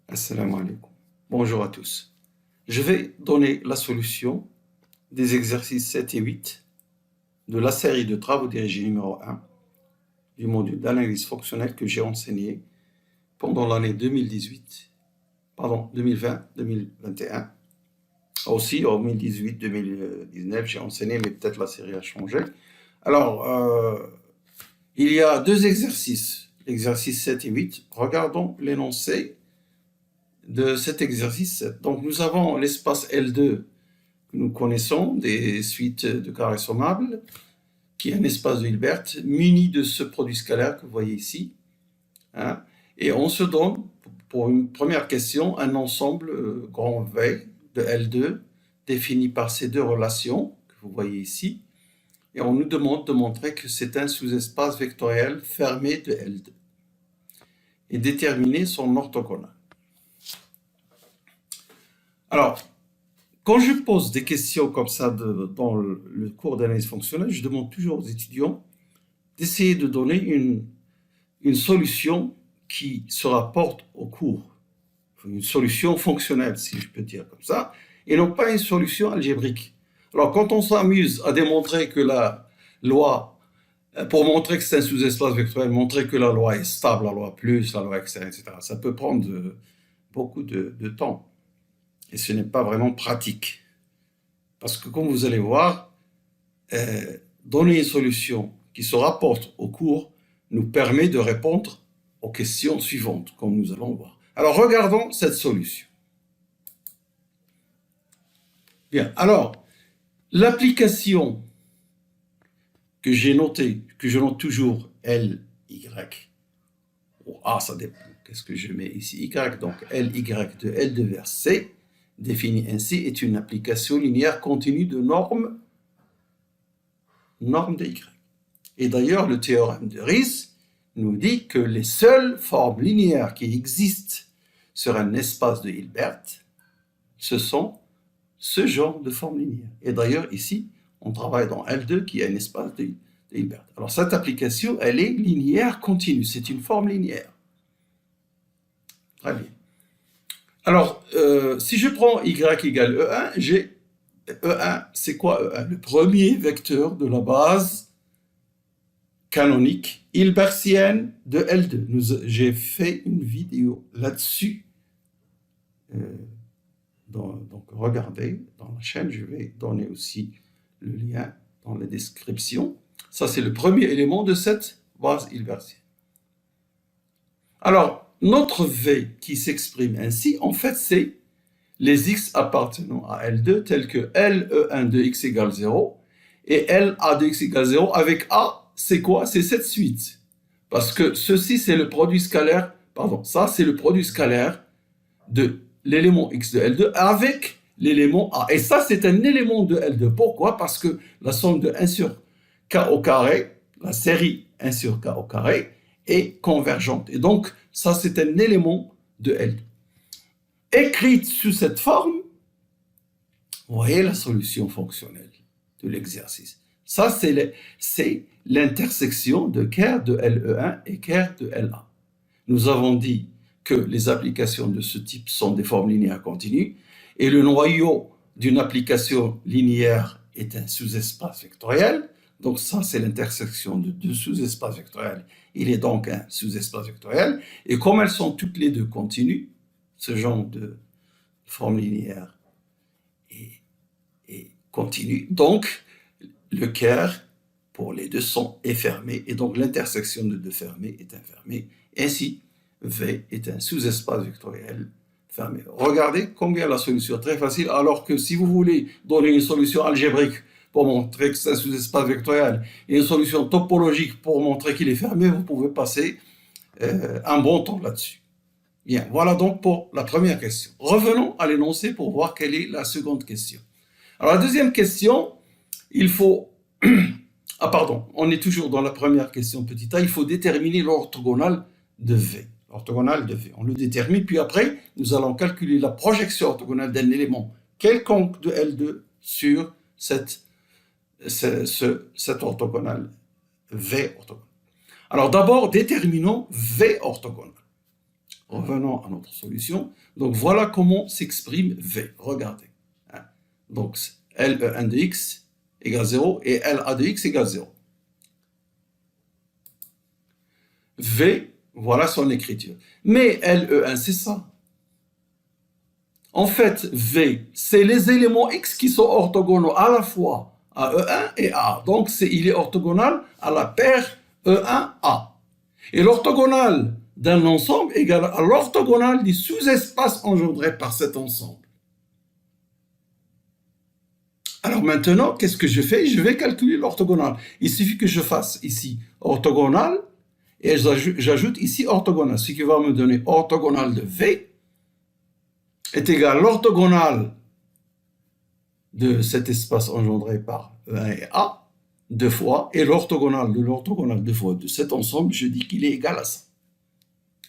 Assalamu alaikum. Bonjour à tous. Je vais donner la solution des exercices 7 et 8 de la série de travaux dirigés numéro 1 du module d'analyse fonctionnelle que j'ai enseigné pendant l'année 2020-2021. Aussi, en 2018-2019, j'ai enseigné, mais peut-être la série a changé. Alors, il y a deux exercices, l'exercice 7 et 8. Regardons l'énoncé de cet exercice 7. Donc, nous avons l'espace L2 que nous connaissons, des suites de carrés sommables, qui est un espace de Hilbert, muni de ce produit scalaire que vous voyez ici. Hein, et on se donne, pour une première question, un ensemble grand V de L2, défini par ces deux relations que vous voyez ici. Et on nous demande de montrer que c'est un sous-espace vectoriel fermé de L2 et déterminer son orthogonal. Alors, quand je pose des questions comme ça dans le cours d'analyse fonctionnelle, je demande toujours aux étudiants d'essayer de donner une solution qui se rapporte au cours, une solution fonctionnelle, si je peux dire comme ça, et non pas une solution algébrique. Alors, quand on s'amuse à démontrer que la loi, pour montrer que c'est un sous-espace vectoriel, montrer que la loi est stable, la loi plus, la loi etc., ça peut prendre beaucoup de temps. Et ce n'est pas vraiment pratique. Parce que comme vous allez voir, donner une solution qui se rapporte au cours nous permet de répondre aux questions suivantes, comme nous allons voir. Alors, regardons cette solution. Bien, alors, l'application que j'ai notée, que je note toujours L, Y, ou A, ça dépend, qu'est-ce que je mets ici, Y, donc L, Y de L2 vers C, définie ainsi, est une application linéaire continue de norme de Y. Et d'ailleurs, le théorème de Riesz nous dit que les seules formes linéaires qui existent sur un espace de Hilbert, ce sont ce genre de formes linéaires. Et d'ailleurs, ici, on travaille dans L2 qui est un espace de Hilbert. Alors, cette application, elle est linéaire continue. C'est une forme linéaire. Très bien. Alors, si je prends y égale E1, j'ai E1, c'est quoi E1? Le premier vecteur de la base canonique hilbertienne de L2. J'ai fait une vidéo là-dessus. Donc, regardez dans la chaîne, je vais donner aussi le lien dans la description. Ça, c'est le premier élément de cette base hilbertienne. Alors, notre V qui s'exprime ainsi, en fait, c'est les x appartenant à L2 tels que LE1 de x égale 0 et LA de x égale 0 avec A, c'est quoi? C'est cette suite. Parce que ceci, c'est le produit scalaire, pardon, ça, c'est le produit scalaire de l'élément x de L2 avec l'élément A. Et ça, c'est un élément de L2. Pourquoi? Parce que la somme de 1 sur k au carré, la série 1 sur k au carré, est convergente. Et donc, ça, c'est un élément de L2. Écrite sous cette forme, vous voyez la solution fonctionnelle de l'exercice. Ça, c'est l'intersection de ker de LE1 et ker de LA. Nous avons dit que les applications de ce type sont des formes linéaires continues et le noyau d'une application linéaire est un sous-espace vectoriel. Donc ça, c'est l'intersection de deux sous-espaces vectoriels. Il est donc un sous-espace vectoriel. Et comme elles sont toutes les deux continues, ce genre de forme linéaire est continue, donc le ker pour les deux sons est fermé, et donc l'intersection de deux fermés est infermée. Ainsi, V est un sous-espace vectoriel fermé. Regardez combien la solution est très facile, alors que si vous voulez donner une solution algébrique pour montrer que c'est un sous-espace vectoriel et une solution topologique pour montrer qu'il est fermé, vous pouvez passer un bon temps là-dessus. Bien, voilà donc pour la première question. Revenons à l'énoncé pour voir quelle est la seconde question. Alors la deuxième question, il faut... Ah pardon, on est toujours dans la première question petit a, il faut déterminer l'orthogonale de V. orthogonal de V. On le détermine, puis après, nous allons calculer la projection orthogonale d'un élément quelconque de L2 sur cet orthogonal, V orthogonal. Alors d'abord, déterminons V orthogonal. Revenons à notre solution. Donc voilà comment s'exprime V. Regardez. Donc LE1 de x égale 0 et LA de x égale 0. V, voilà son écriture. Mais LE1, c'est ça. En fait, V, c'est les éléments x qui sont orthogonaux à la fois à E1 et A. Donc, il est orthogonal à la paire E1A. Et l'orthogonal d'un ensemble égale à l'orthogonal du sous-espace engendré par cet ensemble. Alors maintenant, qu'est-ce que je fais? Je vais calculer l'orthogonal. Il suffit que je fasse ici orthogonal et j'ajoute ici orthogonal, ce qui va me donner orthogonal de V est égal à l'orthogonal de cet espace engendré par E1 et A, 2 fois, et l'orthogonal de l'orthogonal 2 fois de cet ensemble, je dis qu'il est égal à ça.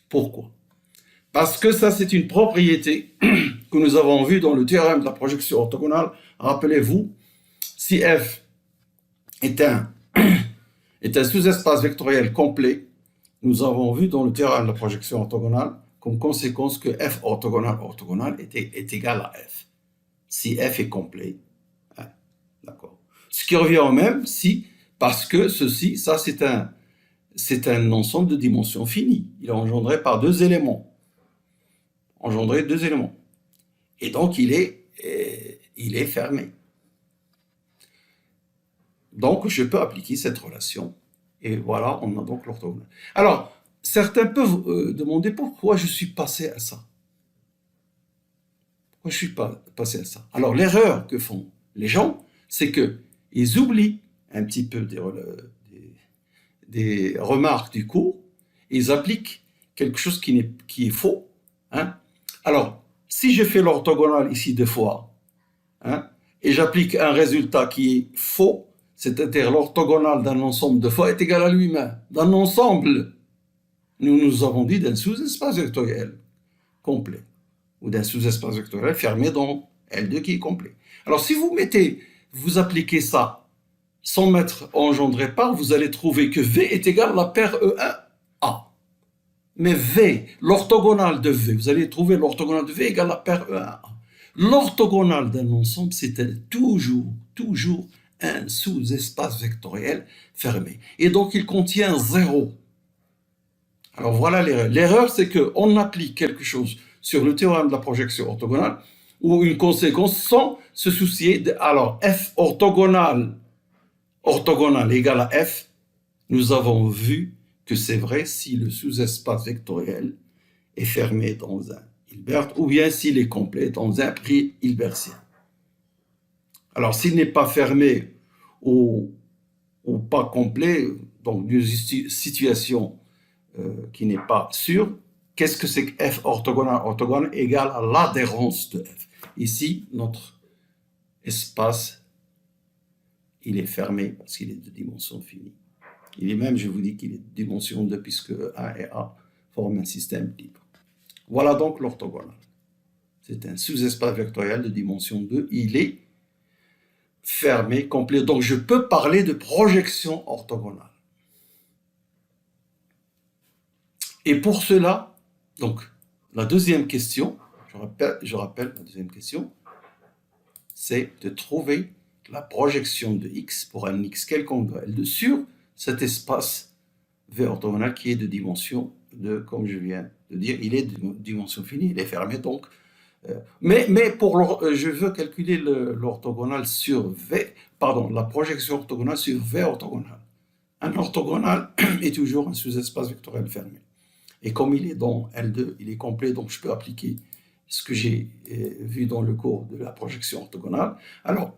Pourquoi? Parce que ça, c'est une propriété que nous avons vue dans le théorème de la projection orthogonale. Rappelez-vous, si F est un sous-espace vectoriel complet, nous avons vu dans le théorème de la projection orthogonale comme conséquence que F orthogonal est égal à F. Si F est complet, hein, d'accord. Ce qui revient au même si, parce que ceci, ça c'est un ensemble de dimensions finies. Il est engendré par deux éléments. Et donc il est fermé. Donc je peux appliquer cette relation. Et voilà, on a donc l'orthogonal. Alors, certains peuvent demander pourquoi je suis passé à ça. Pourquoi je suis passé à ça? Alors, l'erreur que font les gens, c'est qu'ils oublient un petit peu des remarques du cours, et ils appliquent quelque chose qui est faux. Hein? Alors, si je fais l'orthogonal ici 2 fois, hein, et j'applique un résultat qui est faux, c'est-à-dire l'orthogonal d'un ensemble de fois est égal à lui-même. D'un ensemble, nous avons dit d'un sous-espace vectoriel complet, ou d'un sous-espace vectoriel fermé dans L2 qui est complet. Alors si vous appliquez ça sans mettre engendré par, vous allez trouver que V est égal à la paire E1A. Mais V, l'orthogonal de V, vous allez trouver l'orthogonal de V égale à la paire E1A. L'orthogonal d'un ensemble, c'était toujours un sous-espace vectoriel fermé. Et donc, il contient 0. Alors, voilà l'erreur. L'erreur, c'est qu'on applique quelque chose sur le théorème de la projection orthogonale ou une conséquence sans se soucier de... Alors, F orthogonal égale à F, nous avons vu que c'est vrai si le sous-espace vectoriel est fermé dans un Hilbert ou bien s'il est complet dans un prix hilbertien. Alors, s'il n'est pas fermé ou pas complet, donc d'une situation qui n'est pas sûre, qu'est-ce que c'est que F orthogonal égale à l'adhérence de F. Ici, notre espace, il est fermé parce qu'il est de dimension finie. Il est même, je vous dis qu'il est de dimension 2 puisque 1 et A forment un système libre. Voilà donc l'orthogonal. C'est un sous-espace vectoriel de dimension 2. Il est fermé, complet. Donc, je peux parler de projection orthogonale. Et pour cela, donc, la deuxième question, je rappelle la deuxième question, c'est de trouver la projection de x pour un x quelconque de L2 sur cet espace V orthogonal qui est de dimension 2, comme je viens de dire, il est de dimension finie, il est fermé donc. Mais je veux calculer l'orthogonal sur V, pardon, la projection orthogonale sur V orthogonal. Un orthogonal est toujours un sous-espace vectoriel fermé. Et comme il est dans L2, il est complet, donc je peux appliquer ce que j'ai vu dans le cours de la projection orthogonale. Alors,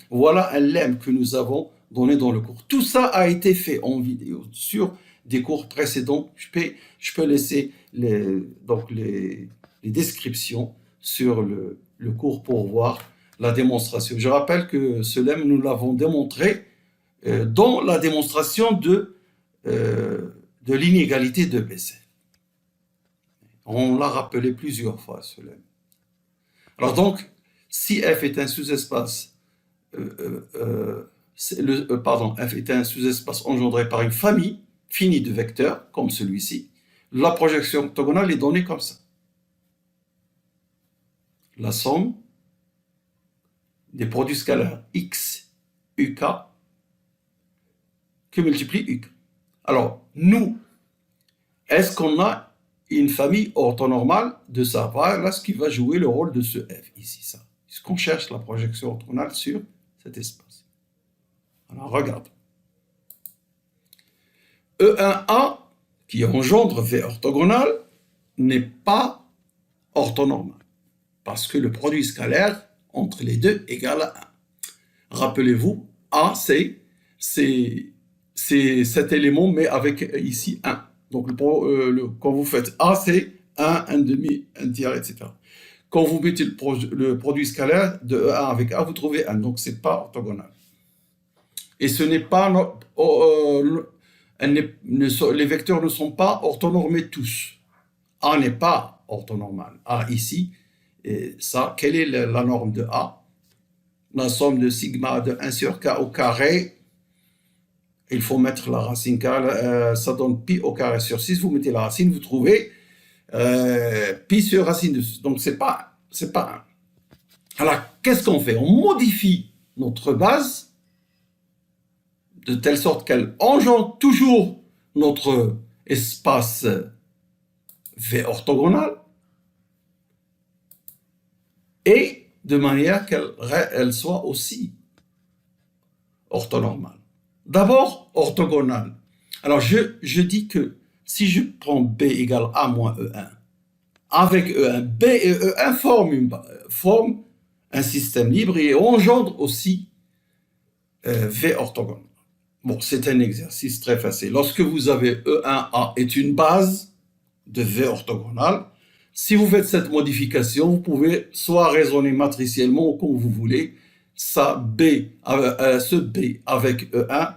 voilà un lemme que nous avons donné dans le cours. Tout ça a été fait en vidéo sur des cours précédents. Je peux laisser les descriptions sur le cours pour voir la démonstration. Je rappelle que ce lemme, nous l'avons démontré dans la démonstration de l'inégalité de Bessel. On l'a rappelé plusieurs fois, ce lemme. Alors donc, si F est un sous-espace, F est un sous-espace engendré par une famille finie de vecteurs, comme celui-ci, la projection orthogonale est donnée comme ça. La somme des produits scalaires x, uk, que multiplie uk. Alors, nous, est-ce qu'on a une famille orthonormale de ça? Voilà ce qui va jouer le rôle de ce f, ici, ça. Puisqu'on cherche la projection orthogonale sur cet espace. Alors, regarde. E1A, qui engendre V orthogonal, n'est pas orthonormal, parce que le produit scalaire entre les deux égale à 1. Rappelez-vous, A, c'est cet élément, mais avec ici 1. Donc, quand vous faites A, c'est 1, 1 demi, 1 tiers, etc. Quand vous mettez le produit scalaire de E1 avec A, vous trouvez 1. Donc, ce n'est pas orthogonal. Et ce n'est pas... les vecteurs ne sont pas orthonormés tous. A n'est pas orthonormal. A ici, et ça, quelle est la norme de A? La somme de sigma de 1 sur k au carré, il faut mettre la racine k, ça donne pi au carré sur 6, vous mettez la racine, vous trouvez pi sur racine de 6. Donc c'est pas 1. Alors qu'est-ce qu'on fait? On modifie notre base de telle sorte qu'elle engendre toujours notre espace V orthogonal et de manière qu'elle soit aussi orthonormale. D'abord, orthogonale. Alors, je dis que si je prends B égale A moins E1, avec E1, B et E1 forment un système libre et engendrent aussi V orthogonal. Bon, c'est un exercice très facile. Lorsque vous avez E1A est une base de V orthogonal, si vous faites cette modification, vous pouvez soit raisonner matriciellement ou comme vous voulez, ce B avec E1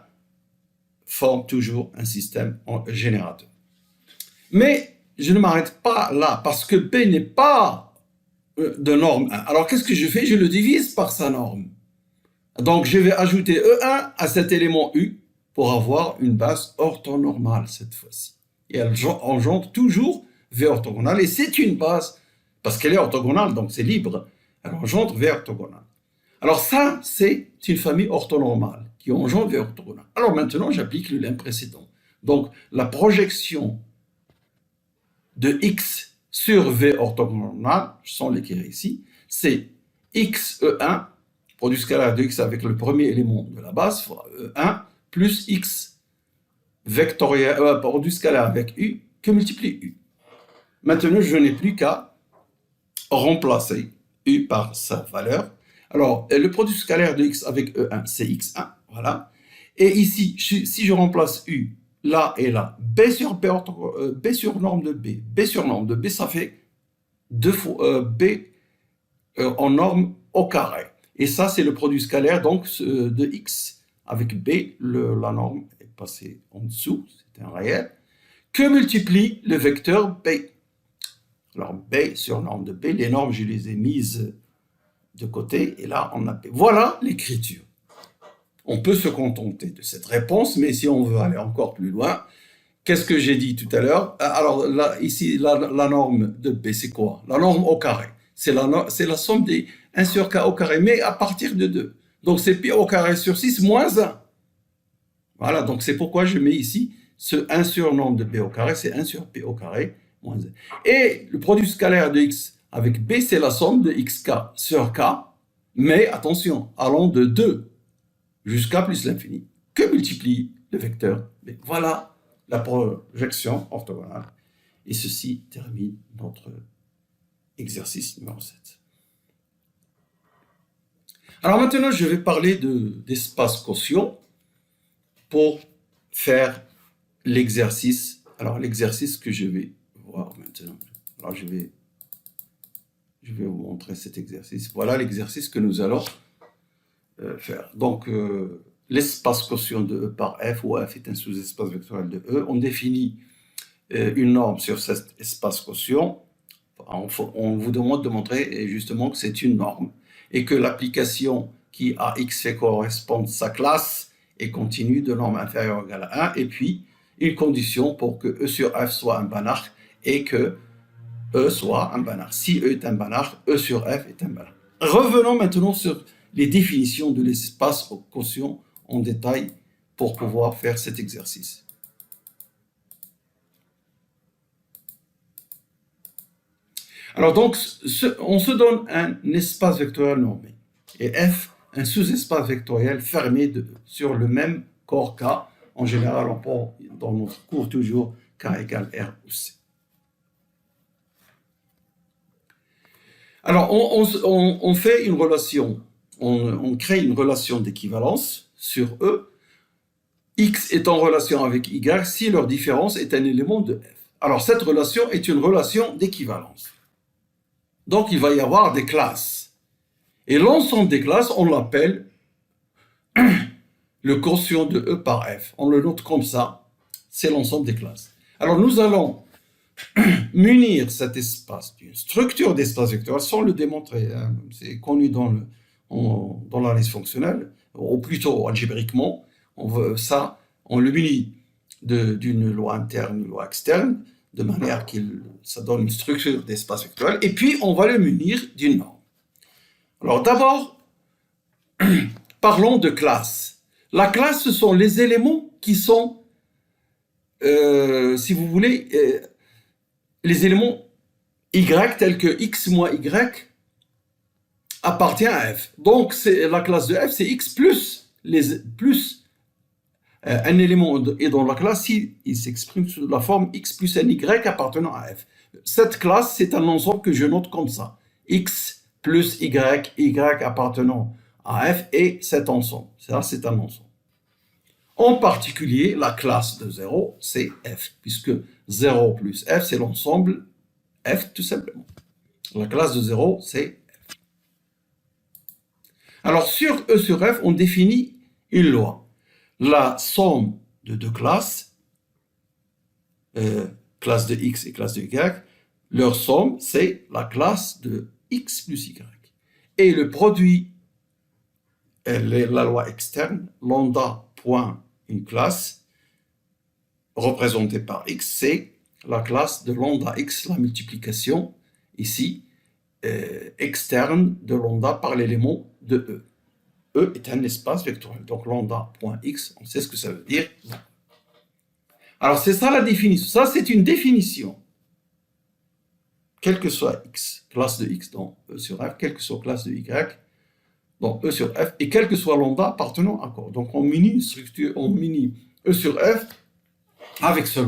forme toujours un système générateur. Mais je ne m'arrête pas là, parce que B n'est pas de norme 1. Alors qu'est-ce que je fais? Je le divise par sa norme. Donc je vais ajouter E1 à cet élément U pour avoir une base orthonormale cette fois-ci. Et elle engendre toujours V orthogonale, et c'est une base, parce qu'elle est orthogonale, donc c'est libre, elle engendre V orthogonale. Alors ça, c'est une famille orthonormale qui engendre V orthogonale. Alors maintenant, j'applique le lemme précédent. Donc la projection de X sur V orthogonale, sans l'écrire ici, c'est XE1, produit scalaire de X avec le premier élément de la base, fois E1, plus X vectoriel, produit scalaire avec U, que multiplie U. Maintenant, je n'ai plus qu'à remplacer U par sa valeur. Alors, le produit scalaire de X avec E1, c'est X1, voilà. Et ici, si je remplace U là et là, B sur norme de B, B sur norme de B, ça fait 2 fois B en norme au carré. Et ça, c'est le produit scalaire donc de X avec B, la norme est passée en dessous, c'est un réel, que multiplie le vecteur B. Alors B sur norme de B, les normes, je les ai mises de côté, et là, on a B. Voilà l'écriture. On peut se contenter de cette réponse, mais si on veut aller encore plus loin, qu'est-ce que j'ai dit tout à l'heure? Alors là, ici, la norme de B, c'est quoi? La norme au carré. C'est la somme des 1 sur k au carré, mais à partir de 2. Donc c'est pi au carré sur 6 moins 1. Voilà, donc c'est pourquoi je mets ici ce 1 sur norme de B au carré, c'est 1 sur P au carré moins 1. Et le produit scalaire de X avec B, c'est la somme de XK sur K, mais attention, allant de 2 jusqu'à plus l'infini, que multiplie le vecteur B. Voilà la projection orthogonale. Et ceci termine notre exercice numéro 7. Alors maintenant, je vais parler d'espace quotient pour faire l'exercice. Alors l'exercice que je vais voir maintenant. Alors je vais vous montrer cet exercice. Voilà l'exercice que nous allons faire. Donc l'espace quotient de E par F, où F est un sous-espace vectoriel de E, on définit une norme sur cet espace quotient, on vous demande de montrer justement que c'est une norme et que l'application qui à x fait correspondre à sa classe est continue de norme inférieure ou égale à 1, et puis une condition pour que E sur F soit un banach et que E soit un banach. Si E est un banach, E sur F est un banach. Revenons maintenant sur les définitions de l'espace quotient en détail pour pouvoir faire cet exercice. Alors donc, on se donne un espace vectoriel normé et F, un sous-espace vectoriel fermé sur le même corps K. En général, on prend dans notre cours toujours K égale R ou C. Alors, on fait une relation, on crée une relation d'équivalence sur E. X est en relation avec Y si leur différence est un élément de F. Alors, cette relation est une relation d'équivalence. Donc, il va y avoir des classes. Et l'ensemble des classes, on l'appelle le quotient de E par F. On le note comme ça, c'est l'ensemble des classes. Alors, nous allons munir cet espace d'une structure d'espace vectoriel sans le démontrer. Hein. C'est connu dans l'analyse fonctionnelle, ou plutôt algébriquement. On le munit d'une loi interne, une loi externe, de manière que ça donne une structure d'espace vectoriel, et puis on va le munir d'une norme. Alors d'abord, parlons de classe. La classe, ce sont les éléments qui sont, si vous voulez, les éléments Y tels que X moins Y appartient à F. Donc la classe de F, c'est X plus un élément est dans la classe si il s'exprime sous la forme X plus un Y appartenant à F. Cette classe, c'est un ensemble que je note comme ça. X plus Y, Y appartenant à F et cet ensemble. Ça, c'est un ensemble. En particulier, la classe de 0, c'est F, puisque 0 plus F, c'est l'ensemble F tout simplement. La classe de 0, c'est F. Alors, sur E sur F, on définit une loi. La somme de deux classes, classe de X et classe de Y, leur somme, c'est la classe de X plus Y. Et le produit, la loi externe, lambda point une classe, représentée par X, c'est la classe de lambda X, la multiplication, ici, externe de lambda par l'élément de E. E est un espace vectoriel. Donc lambda.x, on sait ce que ça veut dire. Alors c'est ça la définition. Ça c'est une définition. Quelle que soit x, classe de x dans E sur F, quelle que soit classe de y dans E sur F, et quel que soit lambda appartenant à quoi. Donc on munit une structure, on munit E sur F avec ces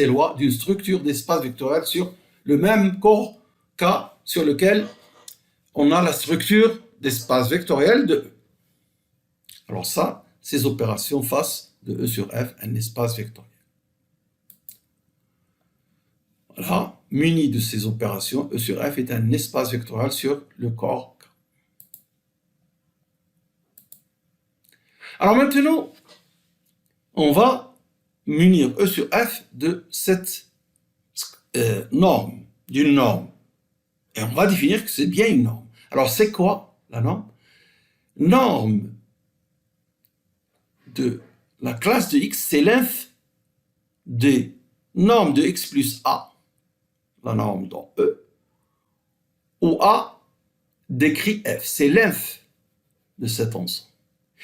lois d'une structure d'espace vectoriel sur le même corps K sur lequel on a la structure d'espace vectoriel de E. Alors ça, ces opérations fassent de E sur F un espace vectoriel. Voilà, muni de ces opérations, E sur F est un espace vectoriel sur le corps K. Alors maintenant, on va munir E sur F de cette norme, d'une norme. Et on va définir que c'est bien une norme. Alors c'est quoi la norme? Norme de la classe de X, c'est l'inf des normes de X plus A, la norme dans E, où A décrit F. C'est l'inf de cet ensemble.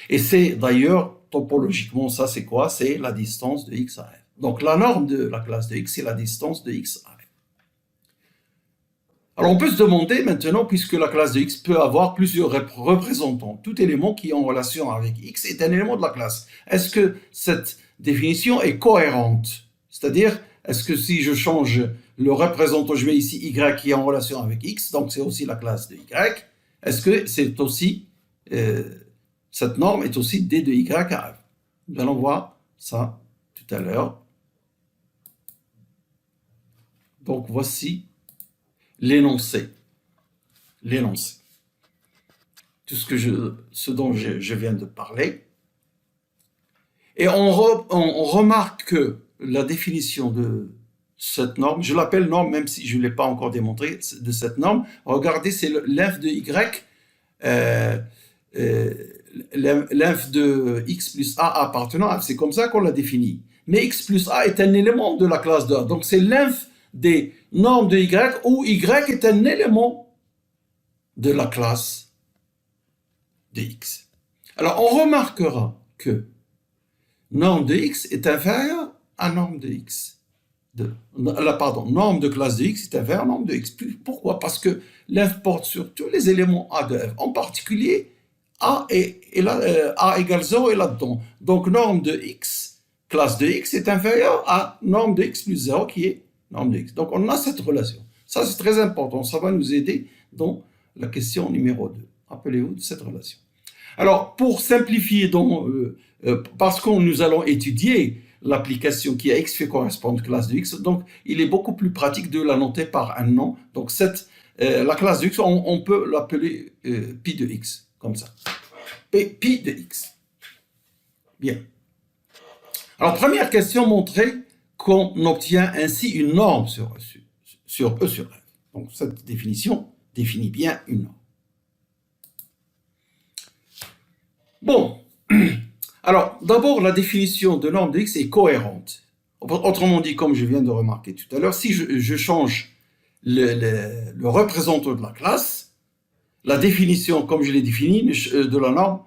Et c'est d'ailleurs, topologiquement, ça c'est quoi? C'est la distance de X à F. Donc la norme de la classe de X, c'est la distance de X à F. Alors on peut se demander maintenant, puisque la classe de X peut avoir plusieurs représentants, tout élément qui est en relation avec X est un élément de la classe. Est-ce que cette définition est cohérente? C'est-à-dire, est-ce que si je change le représentant, je mets ici Y qui est en relation avec X, donc c'est aussi la classe de Y, est-ce que c'est aussi, cette norme est aussi D de Y à F? Nous allons voir ça tout à l'heure. Donc voici l'énoncé. Tout ce dont je viens de parler. Et on remarque que la définition de cette norme, je l'appelle norme même si je ne l'ai pas encore démontré de cette norme. Regardez, c'est l'inf de y, l'inf de x plus a appartenant à f. C'est comme ça qu'on l'a défini. Mais x plus a est un élément de la classe de A. Donc c'est l'inf des normes de y où y est un élément de la classe de x. Alors on remarquera que norme de x est inférieure à norme de x. Norme de classe de x est inférieure à norme de x. Pourquoi? Parce que l'inf porte sur tous les éléments A de f, en particulier A, A égale 0 est là-dedans. Donc norme de x, classe de x, est inférieure à norme de x plus 0 qui est norme de x. Donc on a cette relation. Ça c'est très important, ça va nous aider dans la question numéro 2. Rappelez-vous de cette relation. Alors pour simplifier, parce que nous allons étudier l'application qui a x fait correspondre classe de x, donc il est beaucoup plus pratique de la noter par un nom. Donc la classe de x, on peut l'appeler pi de x, comme ça. Pi de x. Bien. Alors première question, montrer qu'on obtient ainsi une norme sur E sur F. Donc cette définition définit bien une norme. Bon. Alors, d'abord, la définition de norme de x est cohérente. Autrement dit, comme je viens de remarquer tout à l'heure, si je change le représentant de la classe, la définition, comme je l'ai définie, de la norme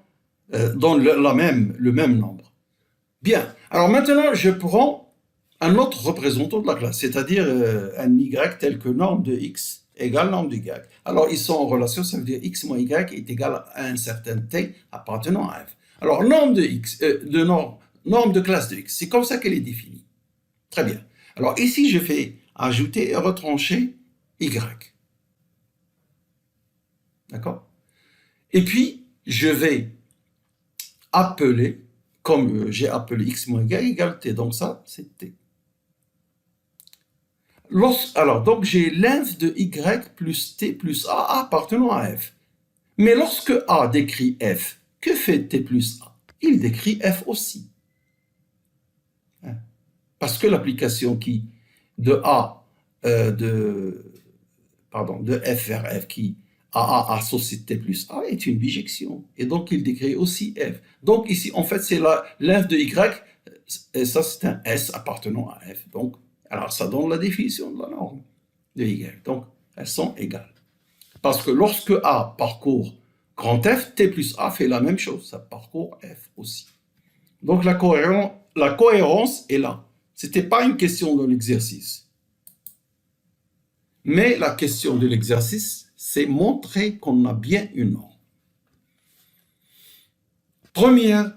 donne le même nombre. Bien. Alors maintenant, je prends un autre représentant de la classe, c'est-à-dire un y tel que norme de x égale norme de y. Alors, ils sont en relation, ça veut dire x moins y est égal à un certain t appartenant à f. Alors, norme de x, norme de classe de x, c'est comme ça qu'elle est définie. Très bien. Alors, ici, je fais ajouter et retrancher y. D'accord? Et puis, je vais appeler, comme j'ai appelé x moins y égale t, donc ça, c'est t. Alors, donc, j'ai l'inf de y plus t plus a appartenant à f. Mais lorsque a décrit f, que fait t plus a? Il décrit f aussi. Parce que l'application qui de f vers f qui a associe t plus a est une bijection. Et donc, il décrit aussi f. Donc, ici, en fait, c'est l'inf de y, et ça, c'est un s appartenant à f. Donc, alors, ça donne la définition de la norme de y. Donc, elles sont égales. Parce que lorsque a parcourt grand F, t plus a fait la même chose, ça parcourt f aussi. Donc la cohérence est là. Ce n'était pas une question de l'exercice. Mais la question de l'exercice, c'est montrer qu'on a bien une norme. Première,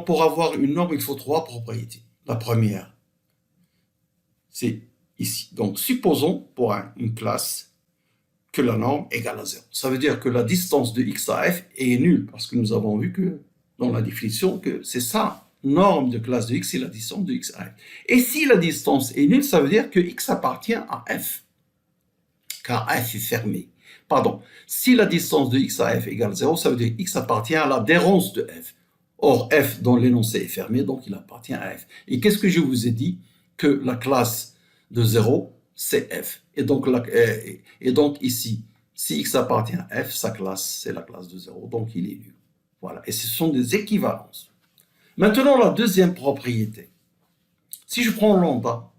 pour avoir une norme, il faut 3 propriétés. La première, c'est ici. Donc supposons pour une classe que la norme égale à 0. Ça veut dire que la distance de x à f est nulle, parce que nous avons vu que dans la définition que c'est ça, norme de classe de x, c'est la distance de x à f. Et si la distance est nulle, ça veut dire que x appartient à f, car f est fermé. Pardon, si la distance de x à f égale 0, ça veut dire que x appartient à l'adhérence de f. Or, f dans l'énoncé est fermé, donc il appartient à f. Et qu'est-ce que je vous ai dit? Que la classe de 0, c'est f. Et donc ici, si x appartient à f, sa classe, c'est la classe de 0, donc il est nul. Voilà, et ce sont des équivalences. Maintenant, la deuxième propriété. Si je prends lambda,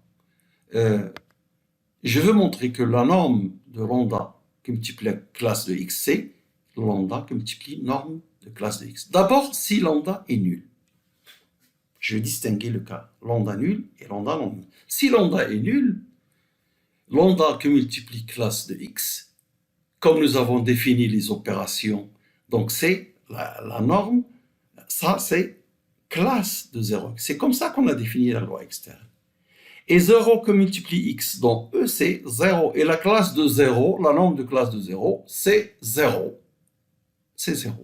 je veux montrer que la norme de lambda qui multiplie la classe de x, c'est lambda qui multiplie norme de classe de x. D'abord, si lambda est nul. Je vais distinguer le cas lambda nul et lambda non nul. Si lambda est nul, lambda qui multiplie classe de x, comme nous avons défini les opérations, donc c'est la norme, ça c'est classe de 0. C'est comme ça qu'on a défini la loi externe. Et 0 que multiplie x, donc E c'est 0. Et la classe de 0, la norme de classe de 0, c'est 0. C'est 0.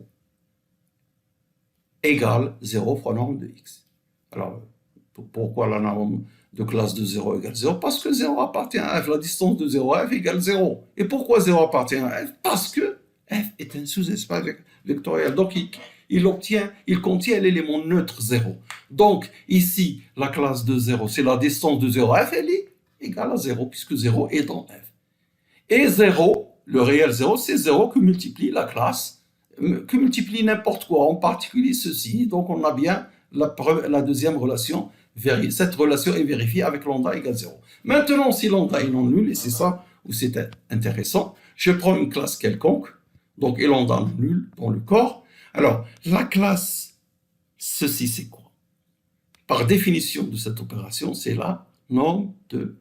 Égale 0 fois norme de x. Alors, pourquoi la norme de classe de 0 égale 0? Parce que 0 appartient à f. La distance de 0 à f égale 0. Et pourquoi 0 appartient à f? Parce que f est un sous-espace vectoriel. Donc, il contient l'élément neutre 0. Donc, ici, la classe de 0, c'est la distance de 0 à f, elle est égale à 0, puisque 0 est dans f. Et 0, le réel 0, c'est 0 que multiplie la classe, que multiplie n'importe quoi, en particulier ceci. Donc on a bien la deuxième relation. Cette relation est vérifiée avec lambda égale 0. Maintenant, si lambda est non nul, et c'est ça où c'est intéressant, je prends une classe quelconque, donc et lambda non nul dans le corps. Alors, la classe, ceci c'est quoi? Par définition de cette opération, c'est la norme de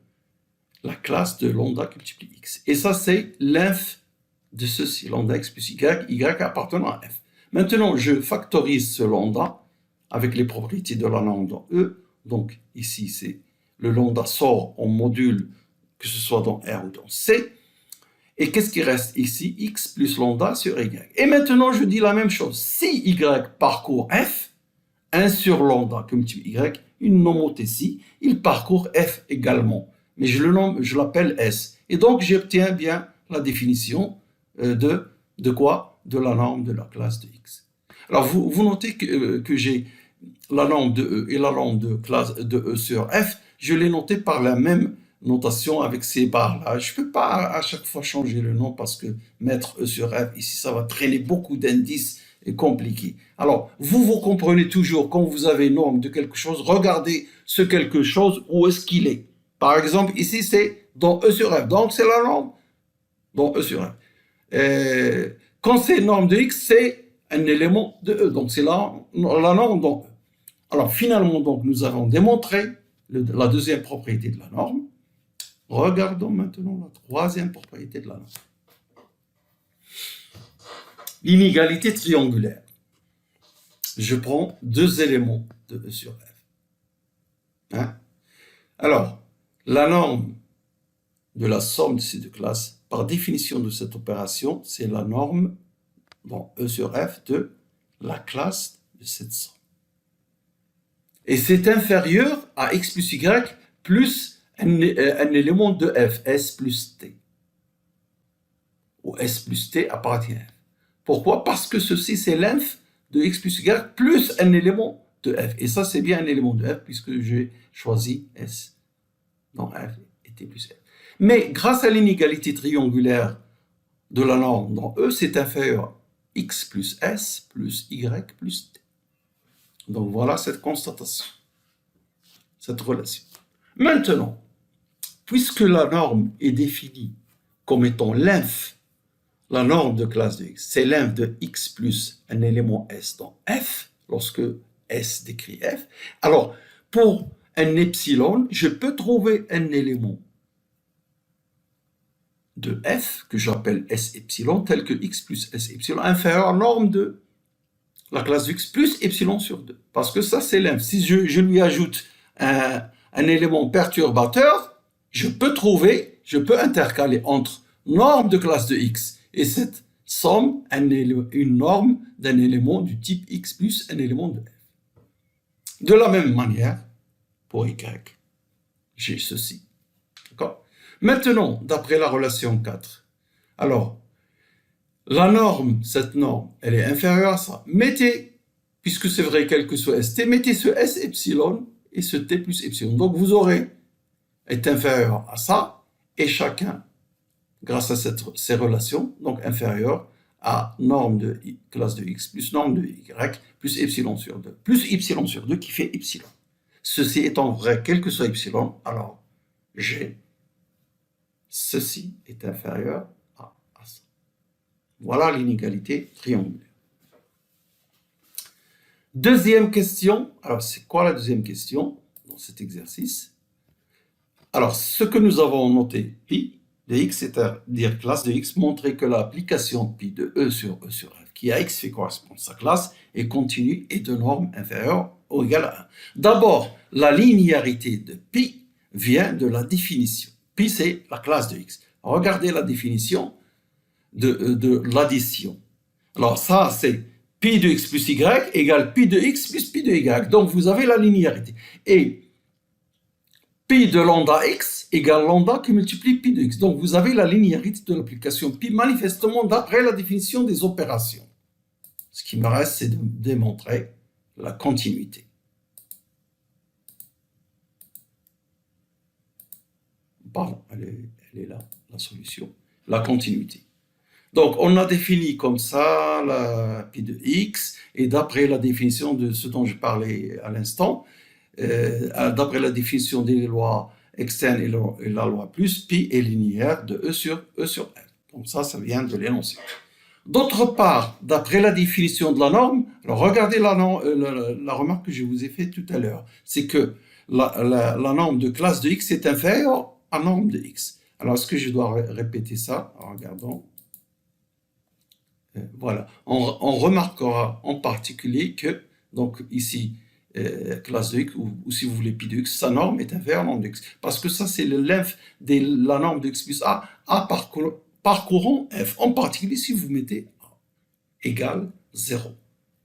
la classe de lambda qui multiplie x. Et ça, c'est l'inf de ceci, lambda x plus y, y appartenant à f. Maintenant, je factorise ce lambda avec les propriétés de la norme dans E. Donc, ici, c'est le lambda sort en module, que ce soit dans R ou dans C. Et qu'est-ce qui reste ici? X plus lambda sur y. Et maintenant, je dis la même chose. Si y parcourt f, 1 sur lambda que multiplie y, une nomothétie, il parcourt f également. Mais je l'appelle S. Et donc, j'obtiens bien la définition de quoi? De la norme de la classe de X. Alors, vous notez que j'ai la norme de E et la norme de classe de E sur F, je l'ai noté par la même notation avec ces barres-là. Je ne peux pas à chaque fois changer le nom parce que mettre E sur F, ici, ça va traîner beaucoup d'indices et compliqué. Alors, vous comprenez toujours quand vous avez norme de quelque chose, regardez ce quelque chose, où est-ce qu'il est. Par exemple, ici, c'est dans E sur F. Donc, c'est la norme dans E sur F. Quand c'est norme de X, c'est un élément de E. Donc, c'est la norme dans E. Alors, finalement, donc, nous avons démontré la deuxième propriété de la norme. Regardons maintenant la troisième propriété de la norme. L'inégalité triangulaire. Je prends deux éléments de E sur F. Hein? Alors, la norme de la somme de ces deux classes, par définition de cette opération, c'est la norme dans E sur F de la classe de cette somme. Et c'est inférieur à x plus y plus un élément de f, s plus t. Ou s plus t appartient à f. Pourquoi? Parce que ceci, c'est l'inf de x plus y plus un élément de f. Et ça, c'est bien un élément de f puisque j'ai choisi s dans f et t plus f. Mais grâce à l'inégalité triangulaire de la norme dans E, c'est inférieur à x plus s plus y plus t. Donc voilà cette constatation, cette relation. Maintenant, puisque la norme est définie comme étant l'inf, la norme de classe de x, c'est l'inf de x plus un élément s dans f, lorsque s décrit f, alors pour un epsilon, je peux trouver un élément de f, que j'appelle s epsilon, tel que x plus s epsilon, inférieur à la norme de la classe de x plus epsilon sur 2. Parce que ça, c'est l'inf. Si je lui ajoute un élément perturbateur, je peux intercaler entre norme de classe de x et cette somme, une norme d'un élément du type x plus un élément de f. De la même manière, pour y, j'ai ceci. D'accord? Maintenant, d'après la relation 4, alors, la norme, cette norme, elle est inférieure à ça. Mettez, puisque c'est vrai, quel que soit st, mettez ce s epsilon et ce t plus epsilon. Donc vous aurez, est inférieur à ça, et chacun, grâce à ces relations, donc inférieur à norme de classe de x plus norme de y plus epsilon sur 2, plus epsilon sur 2 qui fait epsilon. Ceci étant vrai, quel que soit epsilon, alors g, ceci est inférieur à ça. Voilà l'inégalité triangulaire. Deuxième question. Alors, c'est quoi la deuxième question dans cet exercice? Alors, ce que nous avons noté, pi de x, c'est-à-dire classe de x, montrer que l'application pi de E sur f, qui à x fait correspondre à sa classe, est continue et de norme inférieure ou égale à 1. D'abord, la linéarité de pi vient de la définition. Pi, c'est la classe de x. Regardez la définition de l'addition. Alors ça, c'est pi de x plus y égale pi de x plus pi de y. Donc vous avez la linéarité. Et pi de lambda x égale lambda qui multiplie pi de x. Donc vous avez la linéarité de l'application pi manifestement d'après la définition des opérations. Ce qui me reste, c'est de démontrer la continuité. pardon, elle est là, la solution, la continuité. Donc, on a défini comme ça la pi de x, et d'après la définition de ce dont je parlais à l'instant, d'après la définition des lois externes et la loi plus, pi est linéaire de E sur F. Donc ça vient de l'énoncé. D'autre part, d'après la définition de la norme, alors regardez la remarque que je vous ai faite tout à l'heure, c'est que la norme de classe de x est inférieure à la norme de x. Alors, est-ce que je dois répéter ça? Alors, regardons. Voilà. On remarquera en particulier que, donc ici, classe de x, ou si vous voulez pi de x, sa norme est inférieure à la norme de x. Parce que ça, c'est le length de la norme de x plus a parcourant f. En particulier, si vous mettez a égale 0.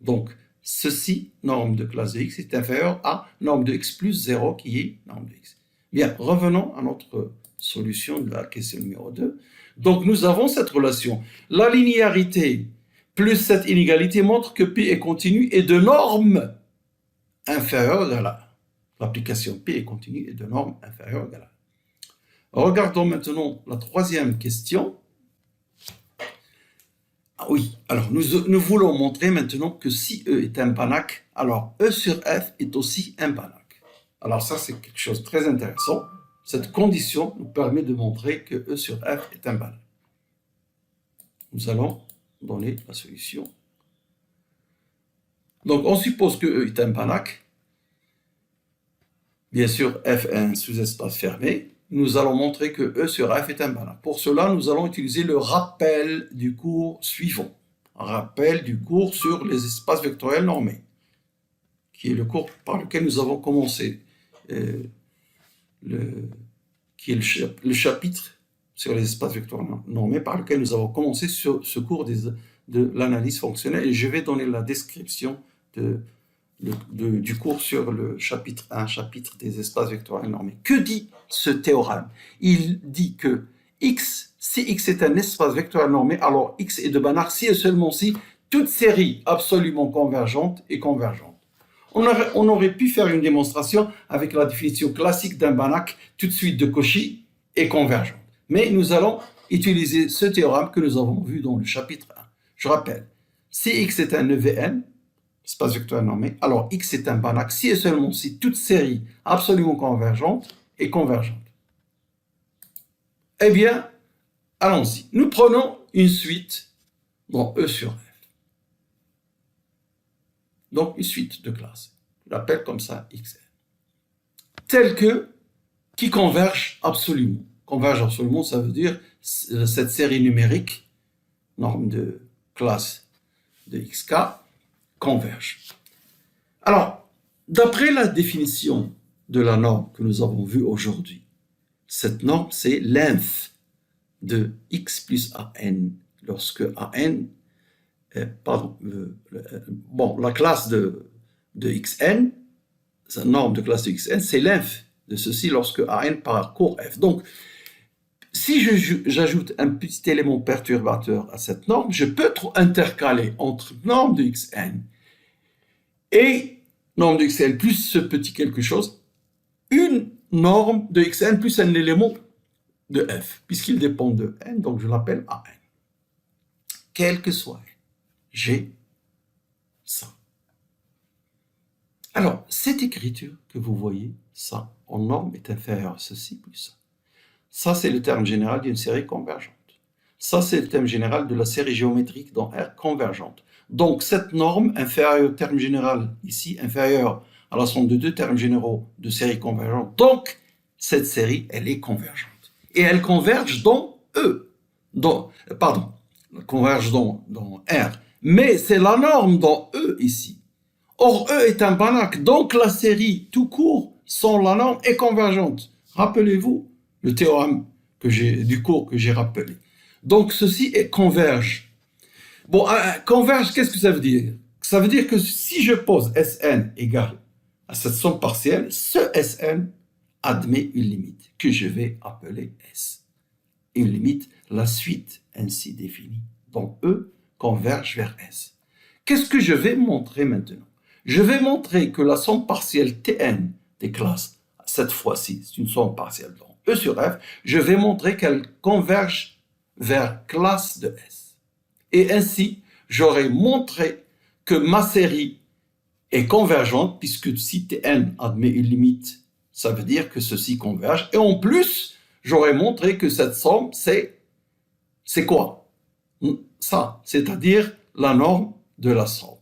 Donc, ceci, norme de classe de x, est inférieure à norme de x plus 0, qui est norme de x. Bien, revenons à notre solution de la question numéro 2. Donc, nous avons cette relation. La linéarité plus cette inégalité montre que P est continu et de norme inférieure à la. L'application P est continue et de norme inférieure à la. Regardons maintenant la troisième question. Ah oui, alors nous voulons montrer maintenant que si E est un Banach, alors E sur F est aussi un Banach. Alors ça, c'est quelque chose de très intéressant. Cette condition nous permet de montrer que E sur F est un Banach. Nous allons donner la solution. Donc, on suppose que E est un Banach. Bien sûr, F est un sous-espace fermé. Nous allons montrer que E sur F est un Banach. Pour cela, nous allons utiliser le rappel du cours suivant. Un rappel du cours sur les espaces vectoriels normés, qui est le cours par lequel nous avons commencé, qui est le chapitre sur les espaces vectoriels normés par lequel nous avons commencé sur ce cours de l'analyse fonctionnelle. Et je vais donner la description du cours sur le chapitre 1, chapitre des espaces vectoriels normés. Que dit ce théorème? Il dit que si x est un espace vectoriel normé, alors x est de Banach si et seulement si toute série absolument convergente est convergente. On aurait pu faire une démonstration avec la définition classique d'un Banach tout de suite de Cauchy est convergente. Mais nous allons utiliser ce théorème que nous avons vu dans le chapitre 1. Je rappelle, si x est un EVN, espace vectoriel normé, alors x est un Banach si et seulement si toute série absolument convergente est convergente. Eh bien, allons-y. Nous prenons une suite dans E sur F. Donc, une suite de classes. Je l'appelle comme ça Xn. Telle que, qui converge absolument. Converge absolument, ça veut dire cette série numérique, norme de classe de xk, converge. Alors, d'après la définition de la norme que nous avons vue aujourd'hui, cette norme, c'est length de x plus an, lorsque an, la classe de xn, la norme de classe de xn, c'est length de ceci lorsque an parcourt f. Donc, si j'ajoute un petit élément perturbateur à cette norme, je peux intercaler entre norme de xn et norme de xn plus ce petit quelque chose, une norme de xn plus un élément de f, puisqu'il dépend de n, donc je l'appelle an. Quel que soit n, j'ai ça. Alors, cette écriture que vous voyez, ça, en norme, est inférieure à ceci plus ça. Ça, c'est le terme général d'une série convergente. Ça, c'est le terme général de la série géométrique dans R convergente. Donc, cette norme inférieure au terme général ici, inférieure à la somme de deux termes généraux de série convergente. Donc, cette série, elle est convergente. Et elle converge dans E. Elle converge dans R. Mais c'est la norme dans E ici. Or, E est un Banach. Donc, la série tout court sans la norme est convergente. Rappelez-vous le théorème du cours que j'ai rappelé. Donc, ceci converge. Bon, converge, qu'est-ce que ça veut dire? Ça veut dire que si je pose Sn égale à cette somme partielle, ce Sn admet une limite que je vais appeler S. Une limite, la suite ainsi définie. Donc, E converge vers S. Qu'est-ce que je vais montrer maintenant? Je vais montrer que la somme partielle Tn des classes, cette fois-ci, c'est une somme partielle, donc E sur F, je vais montrer qu'elle converge vers classe de S. Et ainsi, j'aurai montré que ma série est convergente, puisque si Tn admet une limite, ça veut dire que ceci converge. Et en plus, j'aurais montré que cette somme, c'est quoi? Ça, c'est-à-dire la norme de la somme.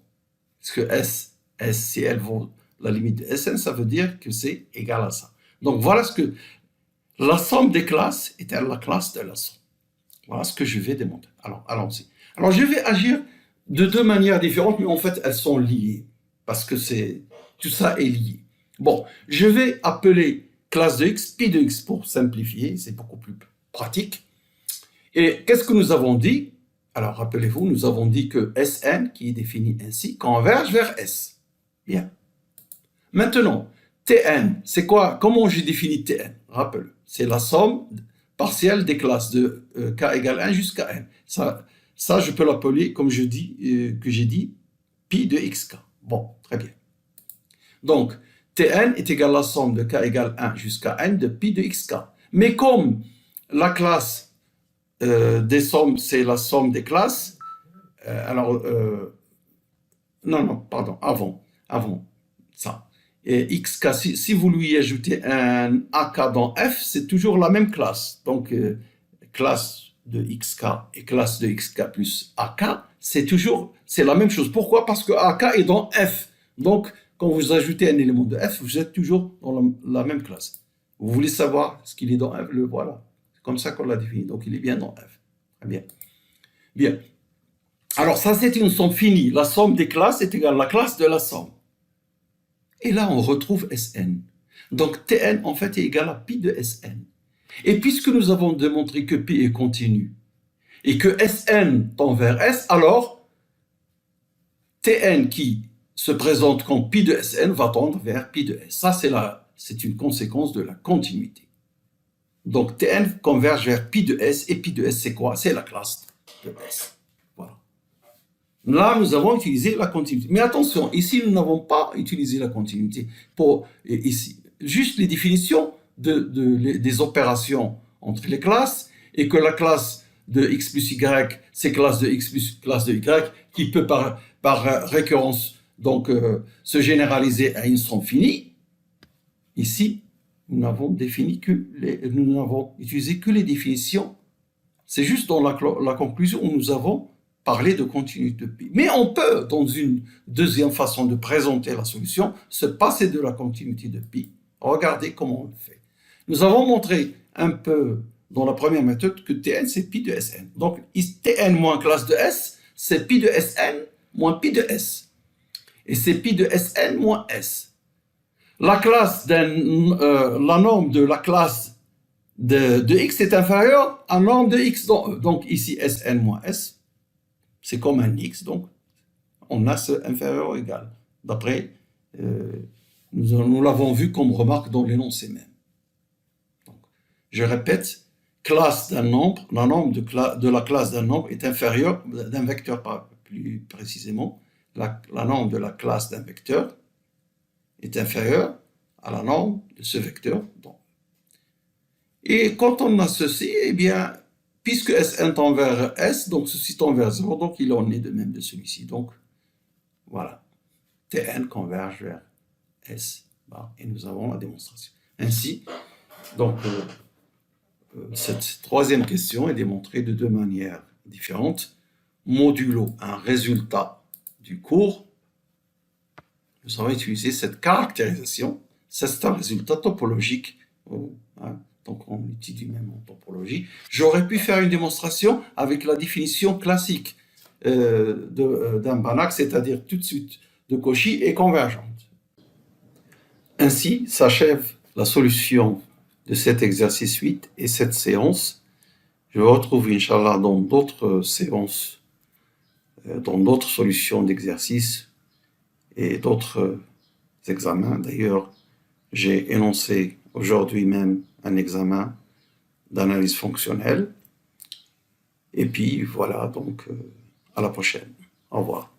Parce que S, si elle vaut la limite de Sn, ça veut dire que c'est égal à ça. Donc voilà ce que la somme des classes est la classe de la somme. Voilà ce que je vais démontrer. Alors, allons-y. Alors, je vais agir de deux manières différentes, mais en fait, elles sont liées. Parce que tout ça est lié. Bon, je vais appeler classe de x, pi de x pour simplifier, c'est beaucoup plus pratique. Et qu'est-ce que nous avons dit? Alors, rappelez-vous, nous avons dit que Sn, qui est défini ainsi, converge vers S. Bien. Maintenant, Tn, c'est quoi? Comment j'ai défini Tn? Rappelez, c'est la somme partielle des classes de k égale 1 jusqu'à n. Ça, je peux l'appeler, comme j'ai dit, pi de xk. Bon, très bien. Donc, Tn est égal à la somme de k égale 1 jusqu'à n de pi de xk. Mais comme la classe des sommes, c'est la somme des classes, pardon, avant ça. Et xk, si vous lui ajoutez un ak dans f, c'est toujours la même classe. Donc, classe de xk et classe de xk plus ak, c'est la même chose. Pourquoi? Parce que ak est dans f. Donc, quand vous ajoutez un élément de f, vous êtes toujours dans la même classe. Vous voulez savoir ce qu'il est dans f, le voilà. C'est comme ça qu'on l'a défini. Donc, il est bien dans f. Très bien. Bien. Alors, ça, c'est une somme finie. La somme des classes est égale à la classe de la somme. Et là, on retrouve Sn. Donc, Tn, en fait, est égal à pi de Sn. Et puisque nous avons démontré que pi est continu et que Sn tend vers S, alors Tn qui se présente comme pi de Sn va tendre vers pi de S. Ça, c'est une conséquence de la continuité. Donc, Tn converge vers pi de S, et pi de S, c'est quoi? C'est la classe de S. Voilà. Là, nous avons utilisé la continuité. Mais attention, ici, nous n'avons pas utilisé la continuité. Ici, juste les définitions des opérations entre les classes, et que la classe de x plus y, c'est classe de x plus classe de y, qui peut par récurrence donc se généraliser à une somme finie. Ici, nous n'avons utilisé que les définitions. C'est juste dans la conclusion où nous avons parlé de continuité de pi. Mais on peut, dans une deuxième façon de présenter la solution, se passer de la continuité de pi. Regardez comment on le fait. Nous avons montré un peu dans la première méthode que Tn, c'est pi de Sn. Donc, Tn moins classe de S, c'est pi de Sn moins pi de S. Et c'est pi de Sn moins S. La norme de la classe de x est inférieure à la norme de x dans E. Donc, ici, Sn moins S, c'est comme un x, donc on a ce inférieur ou égal. D'après, nous l'avons vu comme remarque dans l'énoncé même. Donc, je répète, classe d'un nombre, la norme de la classe d'un nombre est inférieure, d'un vecteur plus précisément, la norme de la classe d'un vecteur est inférieure à la norme de ce vecteur. Et quand on a ceci, eh bien, puisque Sn tend vers S, donc ceci tend vers 0, donc il en est de même de celui-ci. Donc, voilà. Tn converge vers S. Et nous avons la démonstration. Ainsi, donc, cette troisième question est démontrée de deux manières différentes. Modulo un résultat du cours. Nous avons utilisé cette caractérisation. C'est un résultat topologique. Donc, on utilise même en topologie. J'aurais pu faire une démonstration avec la définition classique d'un Banach, c'est-à-dire tout de suite de Cauchy et convergente. Ainsi s'achève la solution de cet exercice 8 et cette séance. Je vous retrouve, Inch'Allah, dans d'autres séances, dans d'autres solutions d'exercices et d'autres examens. D'ailleurs, j'ai énoncé aujourd'hui même un examen d'analyse fonctionnelle. Et puis voilà, donc à la prochaine. Au revoir.